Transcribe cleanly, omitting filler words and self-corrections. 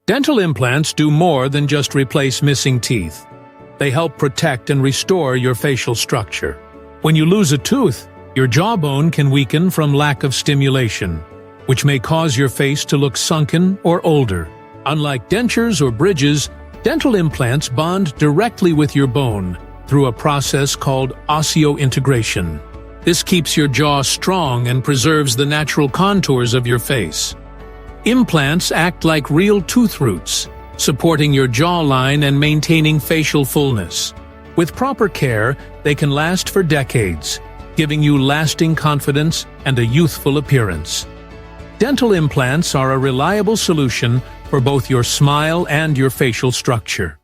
Dental implants do more than just replace missing teeth. They help protect and restore your facial structure. When you lose a tooth, your jawbone can weaken from lack of stimulation, which may cause your face to look sunken or older. Unlike dentures or bridges, dental implants bond directly with your bone through a process called osseointegration. This keeps your jaw strong and preserves the natural contours of your face. Implants act like real tooth roots, supporting your jawline and maintaining facial fullness. With proper care, they can last for decades, giving you lasting confidence and a youthful appearance. Dental implants are a reliable solution for both your smile and your facial structure.